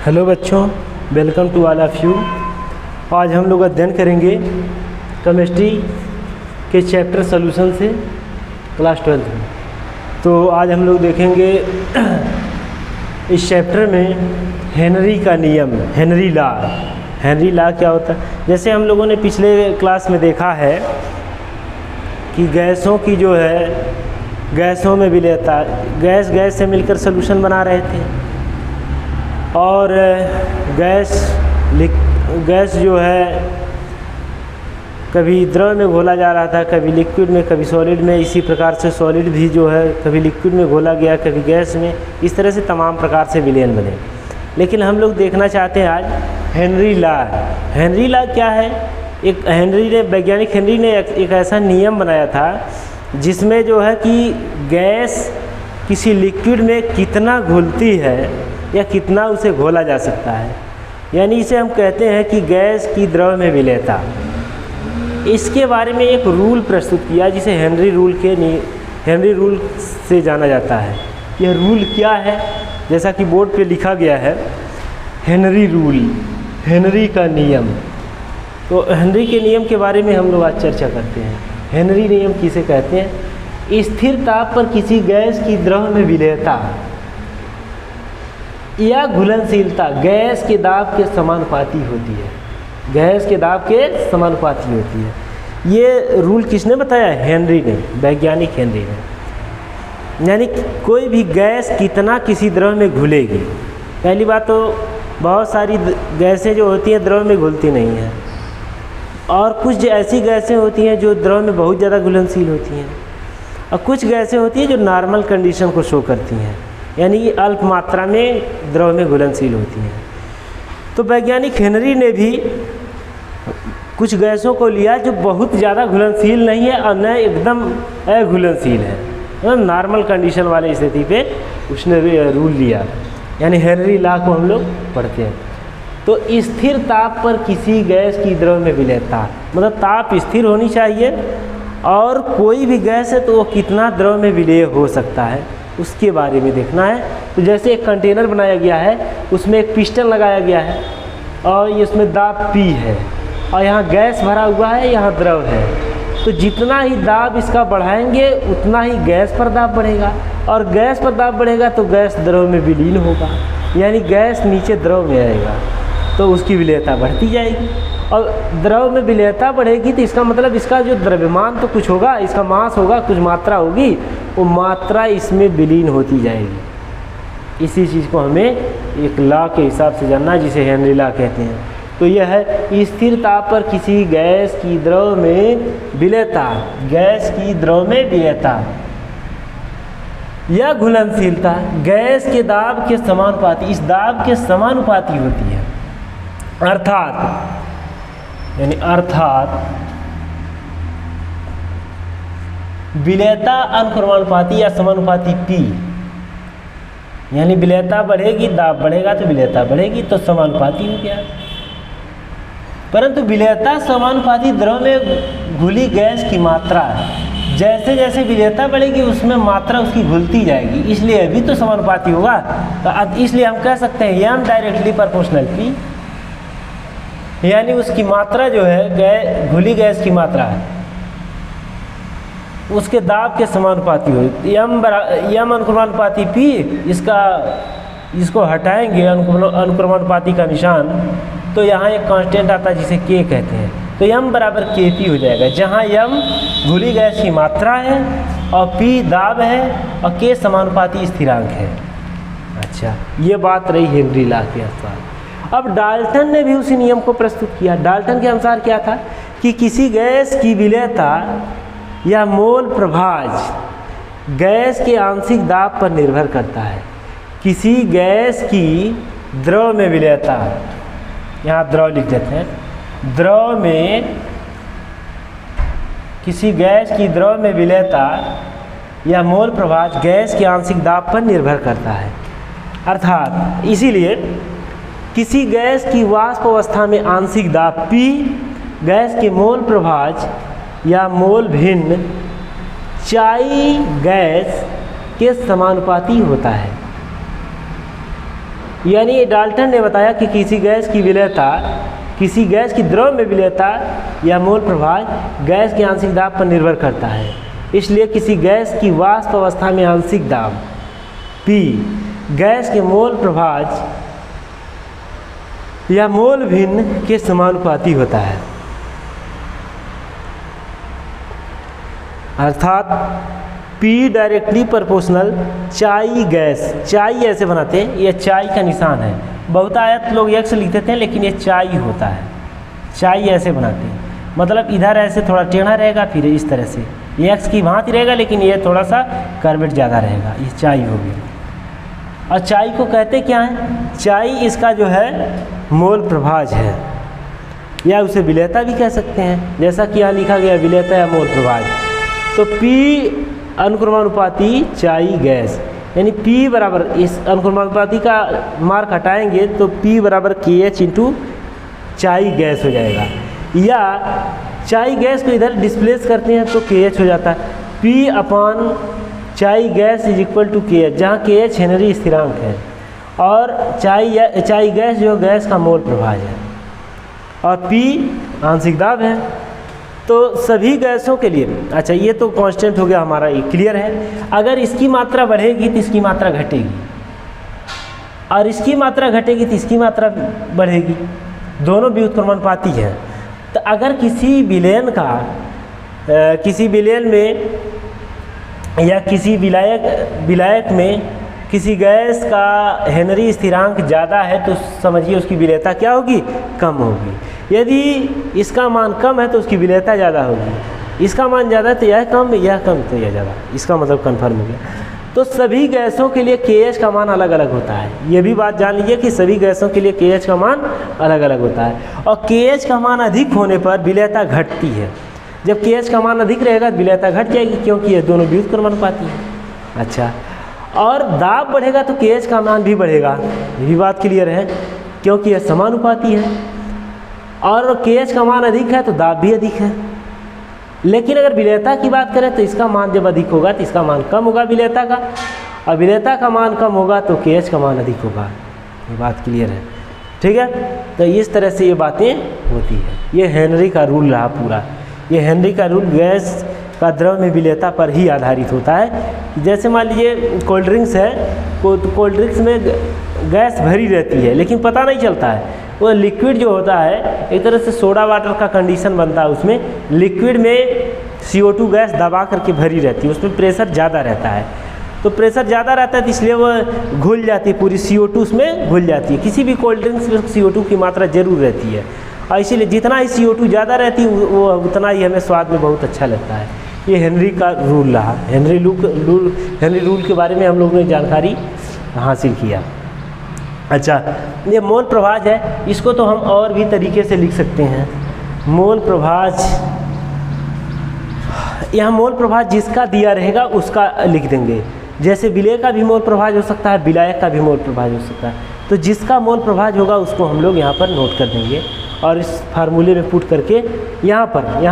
Hello बच्चों, welcome to all of you. आज हम लोग अध्ययन करेंगे केमिस्ट्री के चैप्टर सॉल्यूशन से क्लास 12 में। तो आज हम लोग देखेंगे इस चैप्टर में हेनरी का नियम, हेनरी लॉ क्या होता है। जैसे हम लोगों ने पिछले क्लास में देखा है कि गैसों की जो है, गैसों में विलेयता, गैस से मिलकर सॉल्यूशन बना रहे थे और गैस जो है कभी द्रव में घोला जा रहा था, कभी लिक्विड में, कभी सॉलिड में। इसी प्रकार से सॉलिड भी जो है कभी लिक्विड में घोला गया, कभी गैस में। इस तरह से तमाम प्रकार से विलयन बने। लेकिन हम लोग देखना चाहते हैं आज हेनरी लॉ। हेनरी लॉ क्या है? वैज्ञानिक हेनरी ने एक ऐसा नियम बनाया था जिसमें जो है कि गैस किसी लिक्विड में कितना घुलती है या कितना उसे घोला जा सकता है, यानी इसे हम कहते हैं कि गैस की द्रव में विलेयता। इसके बारे में एक रूल प्रस्तुत किया जिसे हेनरी रूल से जाना जाता है। यह रूल क्या है? जैसा कि बोर्ड पे लिखा गया है, हेनरी रूल, हेनरी का नियम। तो हेनरी के नियम के बारे में हम लोग आज चर्चा करते हैं। हेनरी नियम किसे कहते हैं? स्थिर ताप पर किसी गैस की द्रव में विलेयता या घुलनशीलता गैस के दाब के समानुपाती होती है। गैस के दाब के समानुपाती होती है। ये रूल किसने बताया? हेनरी ने, वैज्ञानिक हेनरी ने। यानी कोई भी गैस कितना किसी द्रव में घुलेगी। पहली बात तो बहुत सारी गैसें जो होती हैं द्रव में घुलती नहीं हैं, और कुछ ऐसी गैसें होती हैं जो द्रव में बहुत ज़्यादा घुलनशील होती हैं, और कुछ गैसें होती हैं जो नॉर्मल कंडीशन को शो करती हैं, यानी ये अल्प मात्रा में द्रव में घुलनशील होती हैं। तो वैज्ञानिक हेनरी ने भी कुछ गैसों को लिया जो बहुत ज़्यादा घुलनशील नहीं है और न एकदम अघुलनशील है, मतलब नॉर्मल कंडीशन वाली स्थिति पे उसने रूल लिया, यानी हेनरी लॉ को हम लोग पढ़ते हैं। तो स्थिर ताप पर किसी गैस की द्रव में विलेयता, मतलब ताप स्थिर होनी चाहिए और कोई भी गैस है तो वो कितना द्रव में विलेय हो सकता है उसके बारे में देखना है। तो जैसे एक कंटेनर बनाया गया है, उसमें एक पिस्टन लगाया गया है और ये उसमें दाब P है और यहाँ गैस भरा हुआ है, यहाँ द्रव है। तो जितना ही दाब इसका बढ़ाएंगे उतना ही गैस पर दाब बढ़ेगा, और गैस पर दाब बढ़ेगा तो गैस द्रव में विलीन होगा, यानी गैस नीचे द्रव में आएगा तो उसकी विलेयता बढ़ती जाएगी। और द्रव में विलेयता बढ़ेगी तो इसका मतलब इसका जो द्रव्यमान तो कुछ होगा, इसका मास होगा, कुछ मात्रा होगी, वो मात्रा इसमें विलीन होती जाएगी। इसी चीज़ को हमें एक लॉ के हिसाब से जानना है जिसे हेनरी लॉ कहते हैं। तो यह है स्थिर ताप पर किसी गैस की द्रव में विलेयता, गैस की द्रव में विलेयता या घुलनशीलता गैस के दाब के समानुपाती, इस दाब के समानुपाती होती है। अर्थात विलेयता अनुक्रमानुपाती या समानुपाती P, यानी विलेयता बढ़ेगी, दाब बढ़ेगा तो विलेयता बढ़ेगी, तो समानुपाती हो गया। परंतु विलेयता समानुपाती द्रव में घुली गैस की मात्रा है, जैसे जैसे विलेयता बढ़ेगी उसमें मात्रा उसकी घुलती जाएगी, इसलिए अभी तो समानुपाती होगा। तो इसलिए हम कह सकते हैं M डायरेक्टली प्रोपोर्शनल P, यानी उसकी मात्रा जो है घुली गैस की मात्रा है उसके दाब के समानुपाती हो। M अनुक्रमानुपाती P, इसको हटाएंगे अनुक्रमानुपाती का निशान, तो यहाँ एक कांस्टेंट आता है जिसे K कहते हैं। तो M बराबर Kp हो जाएगा, जहाँ M घुली गैस की मात्रा है और P दाब है और K समानुपाती स्थिरांक है। अच्छा, ये बात रही हेनरी लॉ के अनुसार। अब डाल्टन ने भी उसी नियम को प्रस्तुत किया। डाल्टन के अनुसार क्या था कि किसी गैस की विलेयता या मोल प्रभाज गैस के आंशिक दाब पर निर्भर करता है। किसी गैस की द्रव में विलेयता, यहाँ द्रव लिख देते हैं, द्रव में किसी गैस की द्रव में विलेयता या मोल प्रभाज गैस के आंशिक दाब पर निर्भर करता है। अर्थात इसीलिए किसी गैस की वाष्प अवस्था में आंशिक दाब P गैस के मोल प्रभाज या मोल भिन्न चाई गैस के समानुपाती होता है। यानी डाल्टन ने बताया कि किसी गैस की विलेयता, किसी गैस की द्रव में विलेयता या मोल प्रभाव गैस के आंशिक दाब पर निर्भर करता है। इसलिए किसी गैस की वाष्प अवस्था में आंशिक दाब P गैस के मोल प्रभाव या मोल भिन्न के समानुपाती होता है। अर्थात P डायरेक्टली प्रोपोर्शनल चाई गैस, चाई ऐसे बनाते हैं, यह चाई का निशान है, बहुतायत लोग x लिख देते हैं लेकिन ये चाई होता है, चाई ऐसे बनाते हैं, मतलब इधर ऐसे थोड़ा टेढ़ा रहेगा, फिर इस तरह से ये x की भांति रहेगा लेकिन ये थोड़ा सा कर्वेट ज़्यादा रहेगा, ये चाई हो गई। और चाई को कहते क्या है? चाई इसका जो है मोल प्रभाज है, या उसे विलेयता भी कह सकते हैं, जैसा कि यहाँ लिखा गया विलेयता या मोल प्रभाज। तो P अनुक्रमानुपाती चाई गैस, यानी P बराबर, इस अनुक्रमानुपाती का मार्क हटाएंगे तो P बराबर KH इंटू चाई गैस हो जाएगा, या चाई गैस को इधर डिस्प्लेस करते हैं तो KH हो जाता है। P अपान चाई gas is equal to KH, जहाँ KH हेनरी स्थिरांक है और चाई गैस जो गैस का मोल प्रभाव है और P आंशिक दाब है। तो सभी गैसों के लिए, अच्छा ये तो कांस्टेंट हो गया हमारा, ये क्लियर है। अगर इसकी मात्रा बढ़ेगी तो इसकी मात्रा घटेगी, और इसकी मात्रा घटेगी तो इसकी मात्रा बढ़ेगी, दोनों व्युत्क्रमानुपाती हैं। तो अगर किसी विलयन का किसी विलयन में या किसी विलायक में किसी गैस का हेनरी स्थिरांक ज़्यादा है तो समझिए उसकी विलेयता क्या होगी? कम होगी। यदि इसका मान कम है तो उसकी विलेयता ज़्यादा होगी, इसका मान ज़्यादा है तो यह कम, यह कम तो यह ज़्यादा, इसका मतलब कन्फर्म हो गया। तो सभी गैसों के लिए KH का मान अलग अलग होता है, ये भी बात जान लीजिए कि सभी गैसों के लिए KH का मान अलग अलग होता है, और KH का मान अधिक होने पर विलेयता घटती है। जब KH का मान अधिक रहेगा तो विलेयता घट जाएगी, क्योंकि ये दोनों व्युत्क्रमानुपाती हैं। अच्छा, और दाब बढ़ेगा तो KH का मान भी बढ़ेगा, ये भी बात क्लियर है, क्योंकि यह समानुपाती है। और KH का मान अधिक है तो दाब भी अधिक है। लेकिन अगर विलेयता की बात करें तो इसका मान जब अधिक होगा तो इसका मान कम होगा विलेयता का, और विलेयता का मान कम होगा तो KH का मान अधिक होगा। ये बात क्लियर है, ठीक है। तो इस तरह से ये बातें होती है। ये हेनरी का रूल रहा पूरा। ये हेनरी का रूल गैस का द्रव में विलेयता पर ही आधारित होता है। जैसे मान लीजिए कोल्ड ड्रिंक्स है, कोल्ड ड्रिंक्स में गैस भरी रहती है लेकिन पता नहीं चलता है, वो लिक्विड जो होता है एक तरह से सोडा वाटर का कंडीशन बनता है, उसमें लिक्विड में CO2 गैस दबा करके भरी रहती है, उसमें प्रेशर ज़्यादा रहता है। तो प्रेशर ज़्यादा रहता है तो इसलिए वो घुल जाती है, पूरी CO2 उसमें घुल जाती है। किसी भी कोल्ड ड्रिंक्स में CO2 की मात्रा ज़रूर रहती है, और इसीलिए जितना ही CO2 ज़्यादा रहती है वो उतना ही हमें स्वाद में बहुत अच्छा लगता है। ये हेनरी का रूल रहा। हेनरी रूल के बारे में हम लोगों ने जानकारी हासिल किया। अच्छा, ये मोल प्रभाज है, इसको तो हम और भी तरीके से लिख सकते हैं। मोल प्रभाज, यहाँ मोल प्रभाज जिसका दिया रहेगा उसका लिख देंगे। जैसे विलेय का भी मोल प्रभाज हो सकता है, विलायक का भी मोल प्रभाज हो सकता है, तो जिसका मोल प्रभाज होगा उसको हम लोग यहाँ पर नोट कर देंगे और इस फार्मूले में पुट करके यहाँ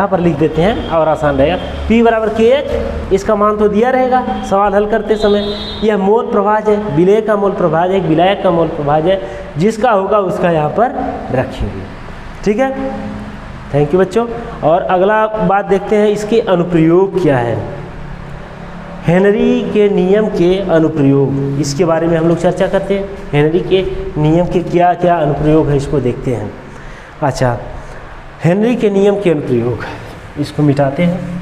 पर लिख देते हैं और आसान रहेगा। P बराबर KH, इसका मान तो दिया रहेगा सवाल हल करते समय। यह मोल प्रभाज है, विलेय का मोल प्रभाज है, विलायक का मोल प्रभाज है, जिसका होगा उसका यहाँ पर रखेंगे। ठीक है, थैंक यू बच्चों। और अगला बात देखते हैं, इसके अनुप्रयोग क्या है। हेनरी के नियम के अनुप्रयोग, इसके बारे में हम लोग चर्चा करते हैं। हेनरी के नियम के क्या क्या अनुप्रयोग है इसको देखते हैं। अच्छा, हेनरी के नियम के अनुप्रयोग, इसको मिटाते हैं।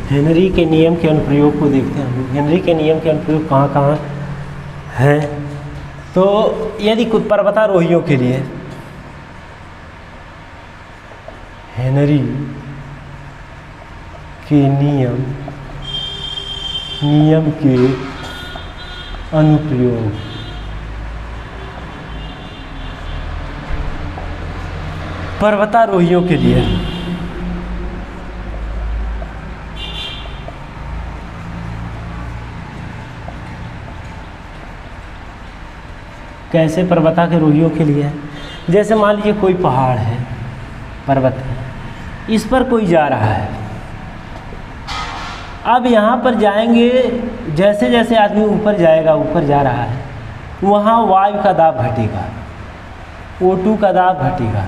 हेनरी के नियम के अनुप्रयोग को देखते हैं। हेनरी के नियम के अनुप्रयोग कहाँ कहाँ हैं। तो यदि कुछ पर्वतारोहियों के लिए हेनरी के नियम नियम के अनुप्रयोग। पर्वतारोहियों के लिए कैसे पर्वतारोहियों के लिए? जैसे मान लीजिए कोई पहाड़ है, पर्वत है, इस पर कोई जा रहा है। अब यहाँ पर जाएंगे, जैसे जैसे आदमी ऊपर जाएगा, ऊपर जा रहा है, वहाँ वायु का दाब घटेगा, O2 का दाब घटेगा,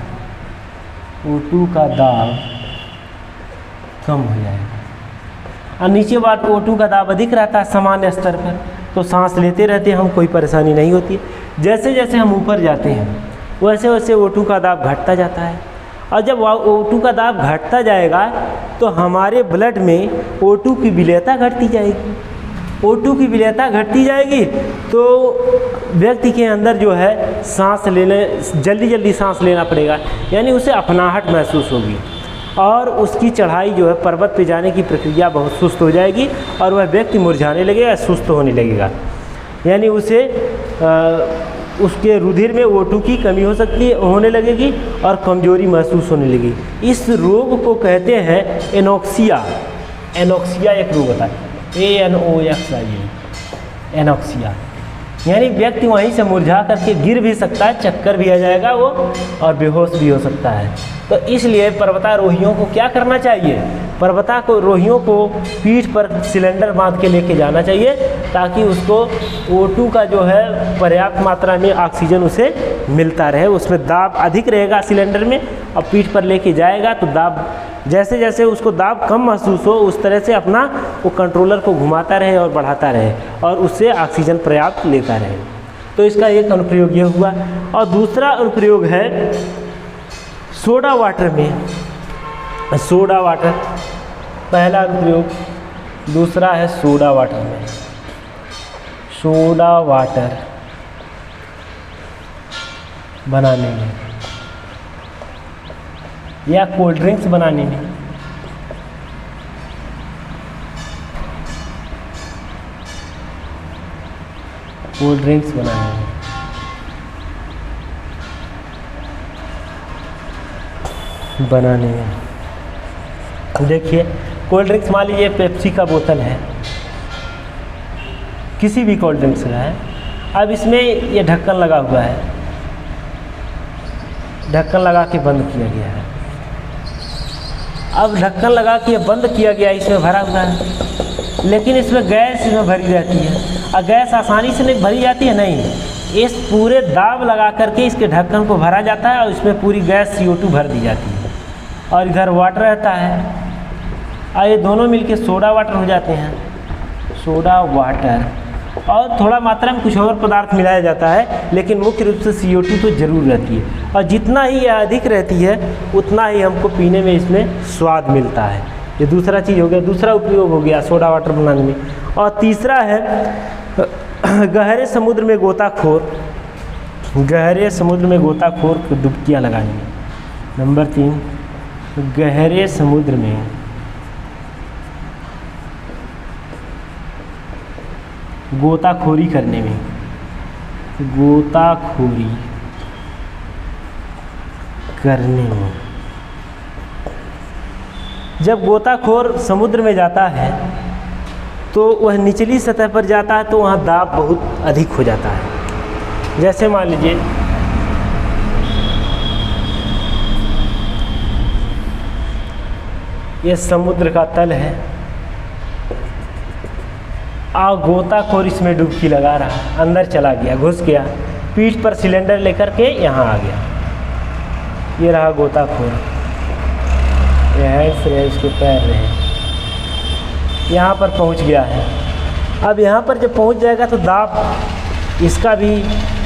O2 का दाब कम हो जाएगा। और नीचे बात O2 का दाब अधिक रहता है सामान्य स्तर पर, तो सांस लेते रहते हैं हम, कोई परेशानी नहीं होती। जैसे जैसे हम ऊपर जाते हैं वैसे वैसे O2 का दाब घटता जाता है। और जब O2 का दाब घटता जाएगा तो हमारे ब्लड में O2 की विलेयता घटती जाएगी। O2 की विलेयता घटती जाएगी तो व्यक्ति के अंदर जो है सांस लेने, जल्दी जल्दी सांस लेना पड़ेगा, यानी उसे अपनाहट महसूस होगी और उसकी चढ़ाई जो है पर्वत पे जाने की प्रक्रिया बहुत सुस्त हो जाएगी और वह व्यक्ति मुरझाने लगेगा, सुस्त होने लगेगा। यानी उसे उसके रुधिर में O2 की कमी हो सकती है, होने लगेगी और कमजोरी महसूस होने लगेगी। इस रोग को कहते हैं एनोक्सिया। एनोक्सिया एक रोग होता है, ANOXIA, एनोक्सिया। यानी व्यक्ति वहीं से मुरझा करके गिर भी सकता है, चक्कर भी आ जाएगा वो, और बेहोश भी हो सकता है। तो इसलिए पर्वतारोहियों को क्या करना चाहिए? पर्वतारोहियों को पीठ पर सिलेंडर बांध के लेके जाना चाहिए ताकि उसको O2 का जो है पर्याप्त मात्रा में ऑक्सीजन उसे मिलता रहे। उसमें दाब अधिक रहेगा सिलेंडर में, और पीठ पर लेके जाएगा तो दाब, जैसे जैसे उसको दाब कम महसूस हो उस तरह से अपना वो कंट्रोलर को घुमाता रहे और बढ़ाता रहे और उससे ऑक्सीजन पर्याप्त लेता रहे। तो इसका एक अनुप्रयोग ये हुआ। और दूसरा अनुप्रयोग है सोडा वाटर में। सोडा वाटर पहला अनुप्रयोग, दूसरा है सोडा वाटर में। सोडा वाटर बनाने में या कोल्ड ड्रिंक्स बनाने में। कोल्ड ड्रिंक्स बनाने में देखिए, कोल्ड ड्रिंक्स मान लीजिए पेप्सी का बोतल है, किसी भी कोल्ड ड्रिंक्स का है। अब इसमें ये ढक्कन लगा हुआ है, ढक्कन लगा के बंद किया गया है। अब ढक्कन लगा के बंद किया गया, इसमें भरा हुआ है, लेकिन इसमें गैस इसमें भरी रहती है। और गैस आसानी से नहीं भरी जाती है, नहीं, इस पूरे दाब लगा करके इसके ढक्कन को भरा जाता है और इसमें पूरी गैस CO2 भर दी जाती है और इधर वाटर रहता है, और ये दोनों मिलके सोडा वाटर हो जाते हैं। सोडा वाटर, और थोड़ा मात्रा में कुछ और पदार्थ मिलाया जाता है, लेकिन मुख्य रूप से CO2 तो ज़रूर रहती है। और जितना ही यह अधिक रहती है उतना ही हमको पीने में इसमें स्वाद मिलता है। ये दूसरा चीज़ हो गया, दूसरा उपयोग हो गया सोडा वाटर बनाने में। और तीसरा है गहरे समुद्र में गोताखोर, गहरे समुद्र में गोताखोर को डुबकियाँ लगाने में। नंबर 3, गहरे समुद्र में गोताखोरी करने में। गोताखोरी करने में, जब गोताखोर समुद्र में जाता है तो वह निचली सतह पर जाता है तो वहाँ दाब बहुत अधिक हो जाता है। जैसे मान लीजिए ये समुद्र का तल है, गोताखोर इसमें डुबकी लगा रहा है, अंदर चला गया, घुस गया, पीठ पर सिलेंडर लेकर के यहाँ आ गया। ये रहा गोताखोर, ये हैंड्स रहे, इसके पैर रहे, यहाँ पर पहुँच गया है। अब यहाँ पर जब पहुँच जाएगा तो दाब इसका भी,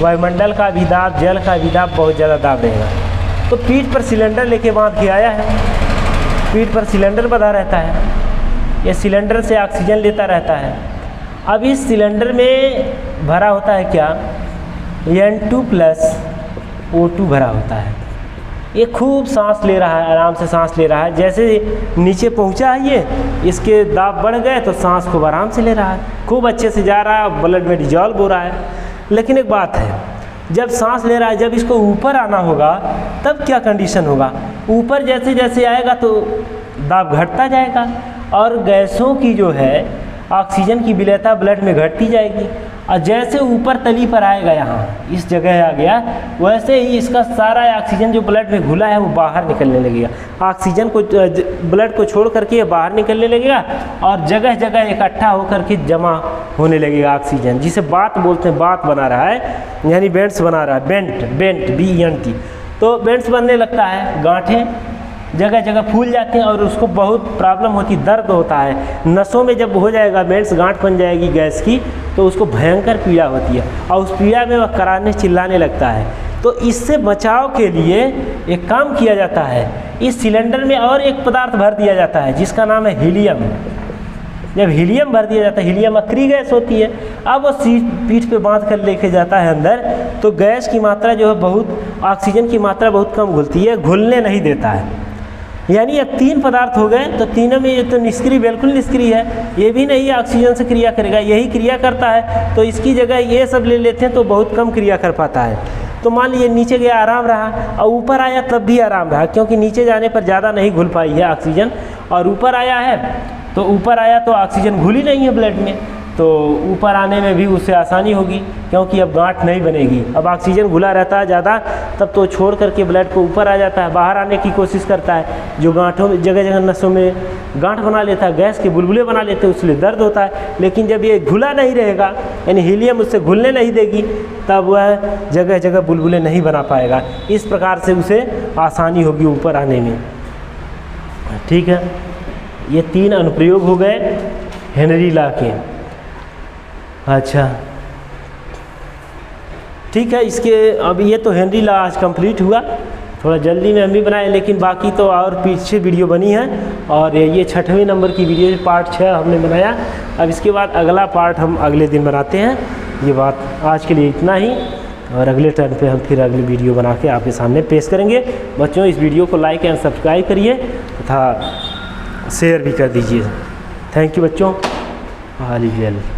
वायुमंडल का भी दाब, जल का भी दाब, बहुत ज़्यादा दाब रहेगा। तो पीठ पर सिलेंडर लेके बांध के आया है, पीठ पर सिलेंडर बंधा रहता है, ये सिलेंडर से ऑक्सीजन लेता रहता है। अब इस सिलेंडर में भरा होता है क्या, N2+ O2 भरा होता है। ये खूब सांस ले रहा है, आराम से सांस ले रहा है। जैसे नीचे पहुंचा है ये, इसके दाब बढ़ गए तो सांस खूब आराम से ले रहा है, खूब अच्छे से जा रहा है, ब्लड में डिजॉल्व हो रहा है। लेकिन एक बात है, जब सांस ले रहा है, जब इसको ऊपर आना होगा तब क्या कंडीशन होगा? ऊपर जैसे जैसे आएगा तो दाब घटता जाएगा और गैसों की जो है ऑक्सीजन की विलेयता ब्लड में घटती जाएगी। और जैसे ऊपर तली पर आएगा, यहाँ इस जगह आ गया, वैसे ही इसका सारा ऑक्सीजन जो ब्लड में घुला है वो बाहर निकलने लगेगा। ऑक्सीजन को ब्लड को छोड़ करके ये बाहर निकलने लगेगा और जगह जगह इकट्ठा होकर के जमा होने लगेगा ऑक्सीजन, जिसे बात बोलते हैं, बात बना रहा है, यानी बेंट्स बना रहा है, बेंट BENT। तो बेंट्स बनने लगता है, गांठें जगह जगह फूल जाते हैं और उसको बहुत प्रॉब्लम होती, दर्द होता है। नसों में जब हो जाएगा बेंट्स, गांठ बन जाएगी गैस की, तो उसको भयंकर पीड़ा होती है और उस पीड़ा में वह कराहने चिल्लाने लगता है। तो इससे बचाव के लिए एक काम किया जाता है, इस सिलेंडर में और एक पदार्थ भर दिया जाता है जिसका नाम है हीलियम। जब हीलियम भर दिया जाता है, हीलियम अक्रिय गैस होती है, अब वो पीठ पे बांध कर लेके जाता है अंदर, तो गैस की मात्रा जो है बहुत, ऑक्सीजन की मात्रा बहुत कम घुलती है, घुलने नहीं देता है। यानी अब 3 पदार्थ हो गए, तो तीनों में ये तो निष्क्रिय, बिल्कुल निष्क्रिय है, ये भी नहीं ऑक्सीजन से क्रिया करेगा, यही क्रिया करता है। तो इसकी जगह ये सब ले लेते हैं तो बहुत कम क्रिया कर पाता है। तो मान लीजिए नीचे गया, आराम रहा, और ऊपर आया तब भी आराम रहा, क्योंकि नीचे जाने पर ज़्यादा नहीं घुल पाई है ऑक्सीजन, और ऊपर आया है तो ऊपर आया तो ऑक्सीजन घुली नहीं है ब्लड में, तो ऊपर आने में भी उससे आसानी होगी, क्योंकि अब गांठ नहीं बनेगी। अब ऑक्सीजन घुला रहता है ज़्यादा, तब तो छोड़ करके ब्लड को ऊपर आ जाता है, बाहर आने की कोशिश करता है, जो गांठों में जगह जगह नसों में गांठ बना लेता है, गैस के बुलबुले बना लेते हैं, उसलिए दर्द होता है। लेकिन जब ये घुला नहीं रहेगा, यानी हीलियम उससे घुलने नहीं देगी, तब वह जगह जगह बुलबुले नहीं बना पाएगा। इस प्रकार से उसे आसानी होगी ऊपर आने में। ठीक है, ये 3 अनुप्रयोग हो गए हेनरी लॉ के। अच्छा ठीक है, इसके अब ये तो हेनरी लॉ आज कंप्लीट हुआ, थोड़ा जल्दी में हम भी बनाए, लेकिन बाकी तो और पीछे वीडियो बनी है, और ये 6वें नंबर की वीडियो पार्ट 6 हमने बनाया। अब इसके बाद अगला पार्ट हम अगले दिन बनाते हैं। ये बात आज के लिए इतना ही, और अगले टर्न पे हम फिर अगली वीडियो बना के आपके सामने पेश करेंगे। बच्चों, इस वीडियो को लाइक एंड सब्सक्राइब करिए तथा शेयर भी कर दीजिए। थैंक यू बच्चों।